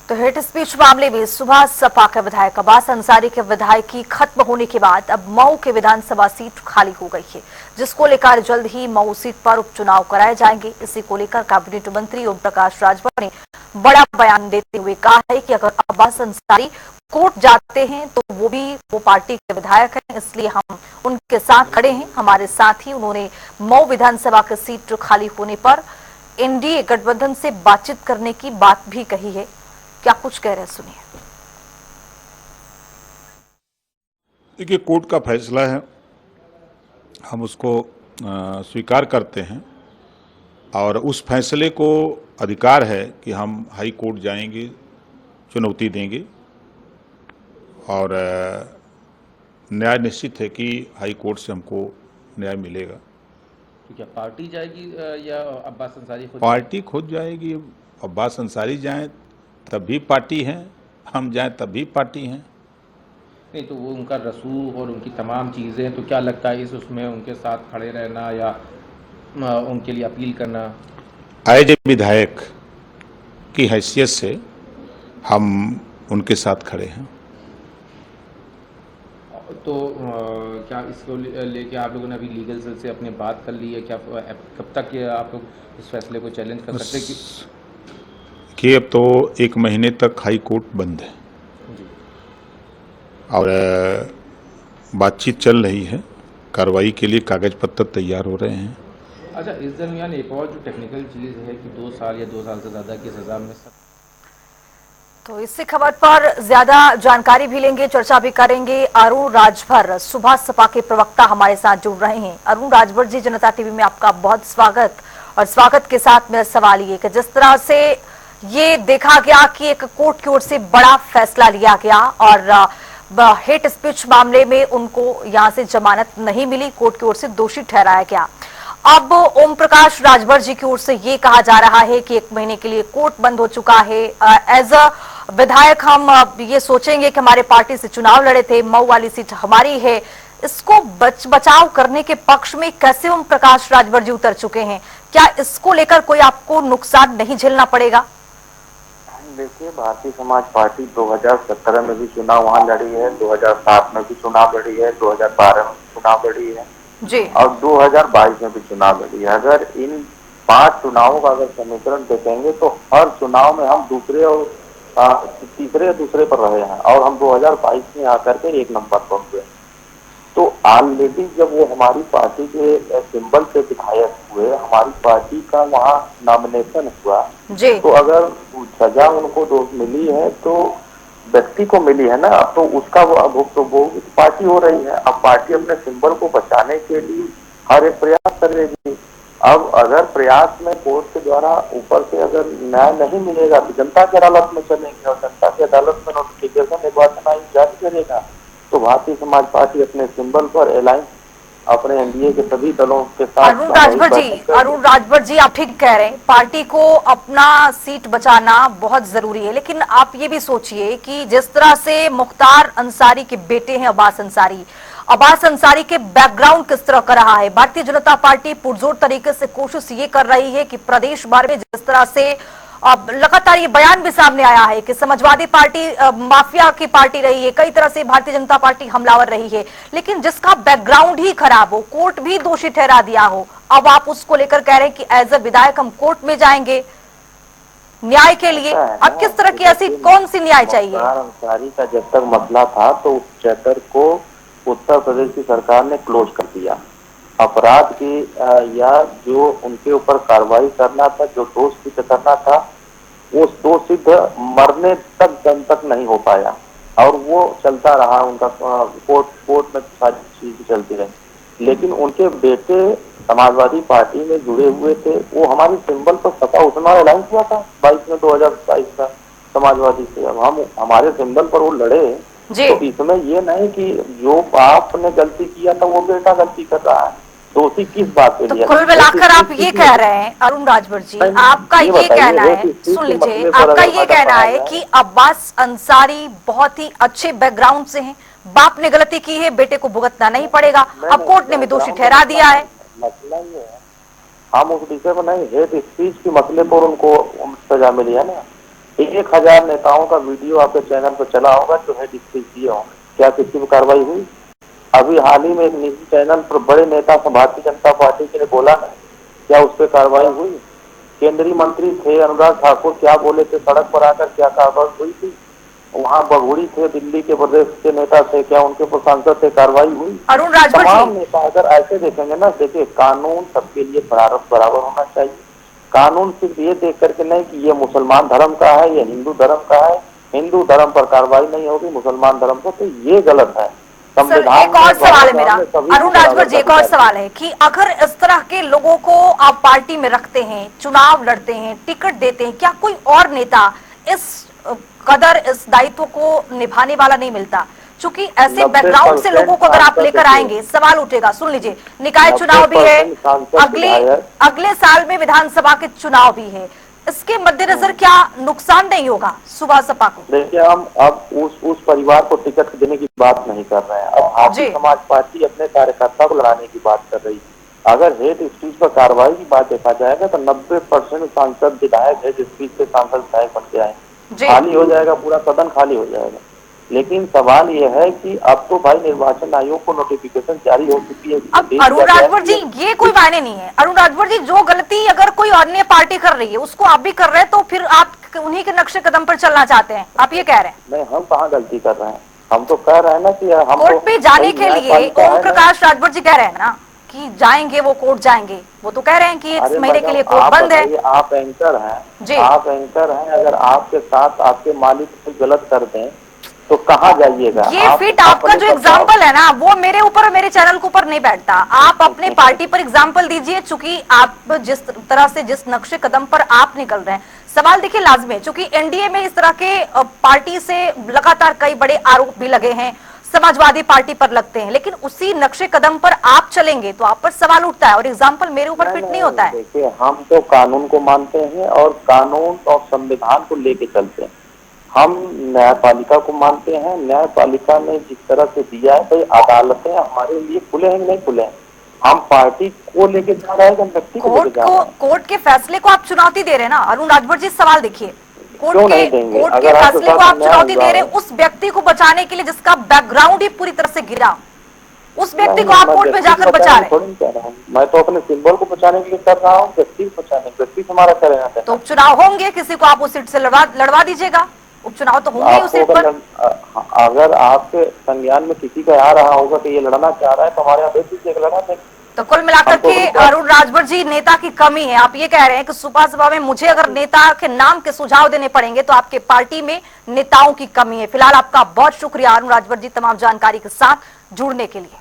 तो hate speech मामले में सुबह सपा के विधायक अब्बास अंसारी के विधायकी खत्म होने के बाद अब मऊ के विधानसभा सीट खाली हो गई है, जिसको लेकर जल्द ही मऊ सीट पर उपचुनाव कराए जाएंगे। इसी को लेकर कैबिनेट मंत्री ओम प्रकाश राजभर ने बड़ा बयान देते हुए कहा है कि अगर अब्बास अंसारी कोर्ट जाते हैं तो वो पार्टी के विधायक हैं, इसलिए हम उनके साथ खड़े हैं। हमारे साथ ही उन्होंने मऊ विधानसभा की सीट खाली होने पर एनडीए गठबंधन से बातचीत करने की बात भी कही है। क्या कुछ कह रहे हैं, सुनिए। देखिए, कोर्ट का फैसला है, हम उसको स्वीकार करते हैं और उस फैसले को अधिकार है कि हम हाई कोर्ट जाएंगे, चुनौती देंगे और न्याय निश्चित है कि हाई कोर्ट से हमको न्याय मिलेगा। तो क्या पार्टी जाएगी या अब्बास अंसारी खुद? पार्टी खुद जाएगी। अब्बास अंसारी जाएं तब भी पार्टी हैं, हम जाएं तब भी पार्टी हैं। नहीं तो वो उनका रसूख और उनकी तमाम चीज़ें, तो क्या लगता है उसमें उनके साथ खड़े रहना या उनके लिए अपील करना? एज ए विधायक की हैसियत से हम उनके साथ खड़े हैं। तो क्या इसको लेके आप लोगों ने अभी लीगल सेल से अपनी बात कर ली है? क्या कब तक आप लोग इस फैसले को चैलेंज कर सकते हैं कि अब तो 1 महीने तक हाई कोर्ट बंद है और बातचीत चल रही है, कार्रवाई के लिए कागज पत्र तैयार हो रहे हैं। अच्छा, इस दरमियान एक और जो टेक्निकल चीज़ है कि 2 साल या 2 साल से ज़्यादा की सज़ा में तो इसी खबर पर ज्यादा जानकारी भी लेंगे, चर्चा भी करेंगे। अरुण राजभर सुबह सपा के प्रवक्ता हमारे साथ जुड़ रहे हैं। अरुण राजभर जी, जनता टीवी में आपका बहुत स्वागत। और स्वागत के साथ मेरा सवाल ये कि जिस तरह से ये देखा गया कि एक कोर्ट की ओर से बड़ा फैसला लिया गया और हेट स्पीच मामले में उनको यहां से जमानत नहीं मिली, कोर्ट की ओर से दोषी ठहराया गया। अब ओम प्रकाश राजभर जी की ओर से ये कहा जा रहा है कि 1 महीने के लिए कोर्ट बंद हो चुका है। एज अ विधायक हम ये सोचेंगे कि हमारे पार्टी से चुनाव लड़े थे, मऊ वाली सीट हमारी है। इसको बचाव करने के पक्ष में कैसे ओम प्रकाश राजभर जी उतर चुके हैं? क्या इसको लेकर कोई आपको नुकसान नहीं झेलना पड़ेगा? देखिए, भारतीय समाज पार्टी 2017 में भी चुनाव वहां लड़ी है, 2007 में भी चुनाव लड़ी है, 2012 में चुनाव लड़ी है जी, और 2022 में भी चुनाव लड़ी है। अगर इन 5 चुनावों का अगर समीकरण देखेंगे तो हर चुनाव में हम दूसरे और तीसरे पर रहे हैं और हम 2022 में आकर के 1 नंबर पर हुए। तो ऑलरेडी जब वो हमारी पार्टी के सिंबल से विधायक हुए, हमारी पार्टी का वहाँ नॉमिनेशन हुआ जी। तो अगर सजा उनको मिली है तो व्यक्ति को मिली है ना, तो उसका भुगतान पार्टी हो रही है। अब पार्टी अपने सिंबल को बचाने के लिए हर एक प्रयास कर रही है। अब अगर प्रयास में कोर्ट के द्वारा ऊपर से अगर न्याय नहीं मिलेगा तो जनता की अदालत में चलेंगे और जनता की अदालत में नोटिफिकेशन निर्वाचन आयोग जारी करेगा। तो भारतीय समाज पार्टी अपने सिंबल पर अलायंस अपने एनडीए के सभी दलों के साथ। अरुण राजभर जी, आप ठीक कह रहे हैं, पार्टी को अपना सीट बचाना बहुत जरूरी है, लेकिन आप ये भी सोचिए कि जिस तरह से मुख्तार अंसारी के बेटे हैं अब्बास अंसारी के बैकग्राउंड किस तरह का रहा है। भारतीय जनता पार्टी पुरजोर तरीके से कोशिश ये कर रही है कि प्रदेश भर में जिस तरह से अब लगातार ये बयान भी सामने आया है कि समाजवादी पार्टी माफिया की पार्टी रही है, कई तरह से भारतीय जनता पार्टी हमलावर रही है, लेकिन जिसका बैकग्राउंड ही खराब हो, कोर्ट भी दोषी ठहरा दिया हो, अब आप उसको लेकर कह रहे हैं कि एज अ विधायक हम कोर्ट में जाएंगे न्याय के लिए। अब किस तरह की ऐसी कौन सी न्याय चाहिए? अंसारी का जब तक मसला था तो उस चैप्टर को उत्तर प्रदेश की सरकार ने क्लोज कर दिया। अपराध की या जो उनके ऊपर कार्रवाई करना था, जो दोष सिद्ध करना था, वो दोष सिद्ध मरने तक नहीं हो पाया और वो चलता रहा। उनका कोर्ट में सारी चीज चलती रही। लेकिन उनके बेटे समाजवादी पार्टी में जुड़े हुए थे, वो हमारी सिंबल पर सपा उसमें अलायंस हुआ था 2022 का समाजवादी से। अब हम हमारे सिंबल पर वो लड़े, तो इसमें ये नहीं कि जो बाप ने गलती किया था वो बेटा गलती कर रहा है। दोषी किस बात पे लिया? तो कुल मिलाकर आप ये कह रहे हैं अरुण राजभर जी, आपका ये कहना है, सुन लीजिए, आपका ये कहना है कि अब्बास अंसारी बहुत ही अच्छे बैकग्राउंड से हैं, बाप ने गलती की है, बेटे को भुगतना नहीं पड़ेगा, अब कोर्ट ने भी दोषी ठहरा दिया है। मसला ये है, हम उस विषय पर नहीं, हेट स्पीच के मसले पर उनको सजा मिली है ना। 1000 नेताओं का वीडियो आपके चैनल पर चला होगा जो हेड स्पीच दिए होंगे, क्या किसी पर कार्रवाई हुई? अभी हाल ही में एक निजी चैनल पर बड़े नेता भारतीय जनता पार्टी के ने बोला ना, क्या उस पर कार्रवाई हुई? केंद्रीय मंत्री थे अनुराग ठाकुर, क्या बोले थे सड़क पर आकर, क्या कार्रवाई हुई थी? वहाँ बघुड़ी थे दिल्ली के प्रदेश के नेता थे, क्या उनके ऊपर सांसद से कार्रवाई हुई? अरुण राजभर तमाम जी, नेता अगर ऐसे देखेंगे ना, देखिए कानून सबके लिए बराबर होना चाहिए। कानून सिर्फ ये देख करके नहीं कि ये मुसलमान धर्म का है, ये हिंदू धर्म का है, हिंदू धर्म पर कार्रवाई नहीं होगी मुसलमान धर्म पर, तो ये गलत है। सर एक और सवाल है मेरा, अरुण राजभर जी, एक और सवाल है कि अगर इस तरह के लोगों को आप पार्टी में रखते हैं, चुनाव लड़ते हैं, टिकट देते हैं, क्या कोई और नेता इस कदर इस दायित्व को निभाने वाला नहीं मिलता? क्योंकि ऐसे बैकग्राउंड से लोगों को अगर आप लेकर आएंगे, सवाल उठेगा। सुन लीजिए, निकाय चुनाव भी है, अगले साल में विधानसभा के चुनाव भी है, इसके मद्देनजर क्या नुकसान नहीं होगा सुबह सपा को? देखिए, हम अब उस परिवार को टिकट देने की बात नहीं कर रहे हैं, अब भारतीय समाज पार्टी अपने कार्यकर्ता को लड़ाने की बात कर रही है। अगर हेड स्पीच पर कार्रवाई की बात देखा जाएगा तो 90% सांसद विधायक हेड स्पीच से सांसद विधायक बन के आए, खाली हो जाएगा, पूरा सदन खाली हो जाएगा। लेकिन सवाल यह है कि अब तो भाई निर्वाचन आयोग को नोटिफिकेशन जारी हो चुकी है। अब अरुण राजभर जी, ये कोई मायने नहीं है। अरुण राजभर जी, जो गलती अगर कोई अन्य पार्टी कर रही है उसको आप भी कर रहे हैं, तो फिर आप उन्हीं के नक्शे कदम पर चलना चाहते हैं, आप ये कह रहे हैं? नहीं, हम कहाँ गलती कर रहे हैं, हम तो कह रहे हैं ना कि हम कोर्ट पे जाने के लिए ओम प्रकाश राजभर जी कह रहे हैं ना कि जाएंगे, वो कोर्ट जाएंगे, वो तो कह रहे हैं कि 1 महीने के लिए कोर्ट बंद है। आप एंकर हैं, आप एंकर हैं, अगर आपके साथ आपके मालिक कुछ गलत कर दें तो कहाँ जाइएगा? ये फिट आपका जो एग्जाम्पल है ना, वो मेरे ऊपर और मेरे चैनल के ऊपर नहीं बैठता। आप अपने पार्टी पर एग्जाम्पल दीजिए, चूंकि आप जिस तरह से जिस नक्शे कदम पर आप निकल रहे हैं, सवाल देखिए लाजमी है, चूंकि एनडीए में इस तरह के पार्टी से लगातार कई बड़े आरोप भी लगे हैं, समाजवादी पार्टी पर लगते हैं, लेकिन उसी नक्शे कदम पर आप चलेंगे तो आप पर सवाल उठता है और एग्जाम्पल मेरे ऊपर फिट नहीं होता है। देखिए, हम तो कानून को मानते हैं और कानून और संविधान को लेके चलते हैं। हम न्यायपालिका को मानते हैं, न्यायपालिका ने जिस तरह से दिया है, भाई अदालतें हमारे लिए खुले हैं नहीं खुले हैं, हम पार्टी को लेके जा रहे हैं, व्यक्ति को लेके जा रहे हैं। कोर्ट के फैसले को आप चुनौती दे रहे हैं ना अरुण राजभर जी, सवाल देखिए, कोर्ट के फैसले को आप चुनौती दे रहे हैं उस व्यक्ति को बचाने के लिए जिसका बैकग्राउंड ही पूरी तरह से गिरा, उस व्यक्ति को आप कोर्ट में जाकर बचा रहे हैं। मैं तो अपने सिंबल को बचाने के लिए कर रहा हूँ, व्यक्ति को बचाने, व्यक्ति से हमारा क्या रहना है। तो उपचुनाव होंगे, किसी को आप उस सीट से लड़वा दीजिएगा, उपचुनाव तो होंगे उस सीट पर। अगर आपके संज्ञान में किसी का आ रहा होगा कि ये लड़ना चाह रहा है तो हमारे यहाँ बेटी से लड़ा देंगे। तो कुल मिलाकर के अरुण राजभर जी, नेता की कमी है, आप ये कह रहे हैं कि सुबह सभा में मुझे अगर नेता के नाम के सुझाव देने पड़ेंगे तो आपके पार्टी में नेताओं की कमी है। फिलहाल आपका बहुत शुक्रिया अरुण राजभर जी, तमाम जानकारी के साथ जुड़ने के लिए।